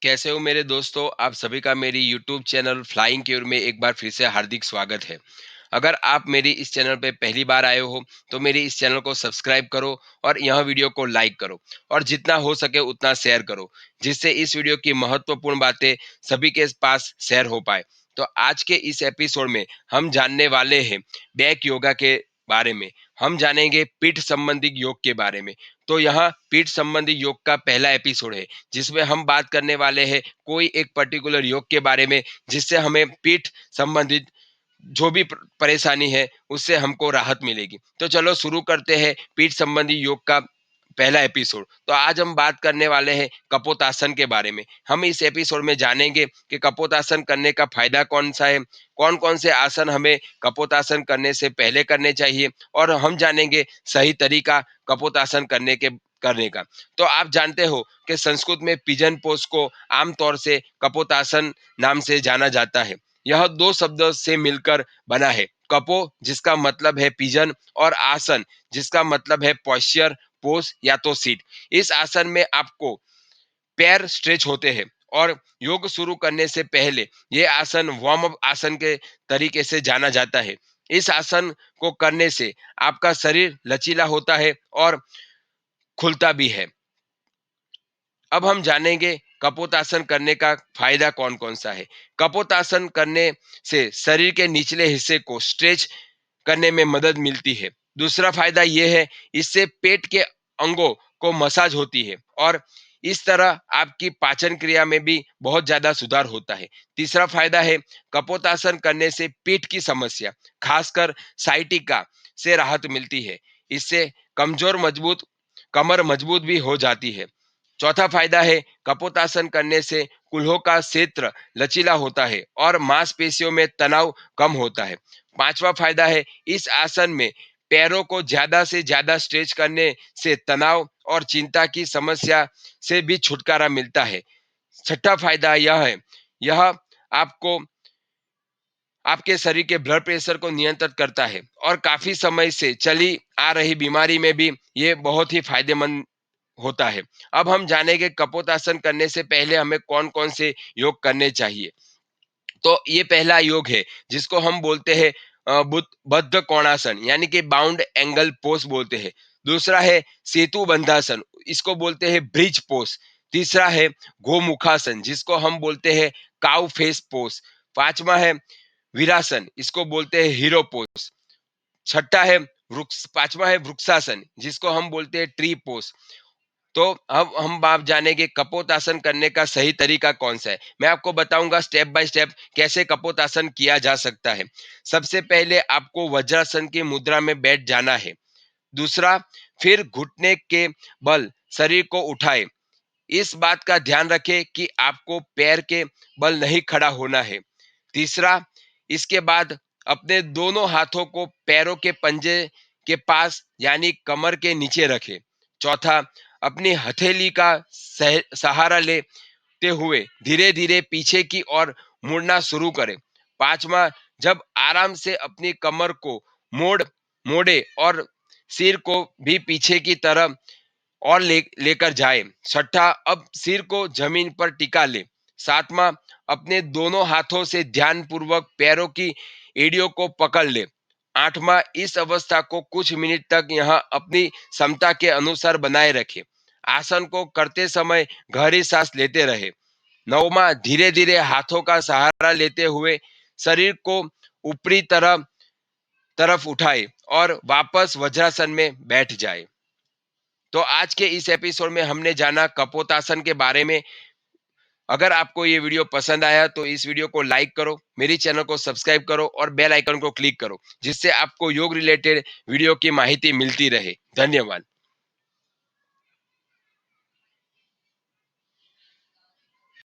कैसे हो मेरे दोस्तों? आप सभी का मेरी यूट्यूब चैनल फ्लाइंग क्यूर में एक बार फिर से हार्दिक स्वागत है। अगर आप मेरी इस चैनल पे पहली बार आए हो तो मेरी इस चैनल को सब्सक्राइब करो और यह वीडियो को लाइक करो और जितना हो सके उतना शेयर करो, जिससे इस वीडियो की महत्वपूर्ण बातें सभी के पास शेयर हो पाए। तो आज के इस एपिसोड में हम जानने वाले हैं बैक योगा के बारे में। हम जानेंगे पीठ संबंधी योग के बारे में। तो यहाँ पीठ संबंधी योग का पहला एपिसोड है, जिसमें हम बात करने वाले हैं कोई एक पर्टिकुलर योग के बारे में, जिससे हमें पीठ संबंधित जो भी परेशानी है उससे हमको राहत मिलेगी। तो चलो शुरू करते हैं पीठ संबंधी योग का पहला एपिसोड। तो आज हम बात करने वाले हैं कपोतासन के बारे में। हम इस एपिसोड में जानेंगे कि कपोतासन करने का फायदा कौन सा है, कौन कौन से आसन हमें कपोतासन करने से पहले करने चाहिए, और हम जानेंगे सही तरीका कपोतासन करने का। तो आप जानते हो कि संस्कृत में पिजन पोज को आमतौर से कपोतासन नाम से जाना जाता है। यह दो शब्दों से मिलकर बना है। कपो जिसका मतलब है पिजन, और आसन जिसका मतलब है पॉस्चर, पोज या तो सीट। इस आसन में आपको पैर स्ट्रेच होते हैं, और योग शुरू करने से पहले ये आसन वार्म अप आसन के तरीके से जाना जाता है। इस आसन को करने से आपका शरीर लचीला होता है और खुलता भी है। अब हम जानेंगे कपोतासन करने का फायदा कौन कौन सा है। कपोतासन करने से शरीर के निचले हिस्से को स्ट्रेच करने में मदद मिलती है। दूसरा फायदा यह है, इससे पेट के अंगों को मसाज होती है, और इस तरह आपकी पाचन क्रिया में भी बहुत ज्यादा सुधार होता है। तीसरा फायदा है, कपोतासन करने से पीठ की समस्या, खासकर साइटिका से राहत मिलती है। इससे कमजोर मजबूत कमर मजबूत भी हो जाती है। चौथा फायदा है, कपोतासन करने से कूल्हों का क्षेत्र लचीला होता है और मांसपेशियों में तनाव कम होता है। पांचवा फायदा है, इस आसन में पैरों को ज्यादा से ज्यादा स्ट्रेच करने से तनाव और चिंता की समस्या से भी छुटकारा मिलता है। छठा फायदा यह है, यह आपको आपके शरीर के ब्लड प्रेशर को नियंत्रित करता है, और काफी समय से चली आ रही बीमारी में भी ये बहुत ही फायदेमंद होता है। अब हम जानेंगे कपोतासन करने से पहले हमें कौन कौन से योग करने चाहिए। तो ये पहला योग है जिसको हम बोलते हैं बद्ध कोणासन, यानी कि बाउंड एंगल पोज बोलते हैं। दूसरा है सेतु बंधासन, इसको बोलते हैं ब्रिज पोज। तीसरा है गोमुखासन, जिसको हम बोलते हैं काउ फेस पोज। पांचवा है वीरासन, इसको बोलते हैं हीरो पोज। छठा है वृक्ष पांचवा है वृक्षासन, जिसको हम बोलते हैं ट्री पोज। तो अब हम बात जानेंगे कपोतासन करने का सही तरीका कौन सा है। मैं आपको बताऊंगा स्टेप बाय स्टेप कैसे कपोतासन किया जा सकता है। सबसे पहले आपको वज्रासन की मुद्रा में बैठ जाना है। दूसरा, फिर घुटने के बल शरीर को उठाए। इस बात का ध्यान रखें कि आपको पैर के बल नहीं खड़ा होना है। तीसरा, इसके बाद अपने दोनों हाथों को पैरों के पंजे के पास यानी कमर के नीचे रखें। चौथा, अपनी हथेली का सहारा लेते हुए धीरे धीरे पीछे की ओर मुड़ना शुरू करें। पांचवा, जब आराम से अपनी कमर को मोड़े और सिर को भी पीछे की तरफ और लेकर जाए। छठा, अब सिर को जमीन पर टिका ले। सातवां, अपने दोनों हाथों से ध्यान पूर्वक पैरों की एड़ियों को पकड़ ले। आठवां, इस अवस्था को कुछ मिनट तक यहाँ अपनी क्षमता के अनुसार बनाए रखे। आसन को करते समय गहरी सांस लेते रहे। नौवां, धीरे धीरे हाथों का सहारा लेते हुए शरीर को ऊपरी तरफ तरफ उठाए और वापस वज्रासन में बैठ जाए। तो आज के इस एपिसोड में हमने जाना कपोतासन के बारे में। अगर आपको ये वीडियो पसंद आया तो इस वीडियो को लाइक करो, मेरी चैनल को सब्सक्राइब करो और बेल आइकन को क्लिक करो, जिससे आपको योग रिलेटेड वीडियो की माहिती मिलती रहे। धन्यवाद।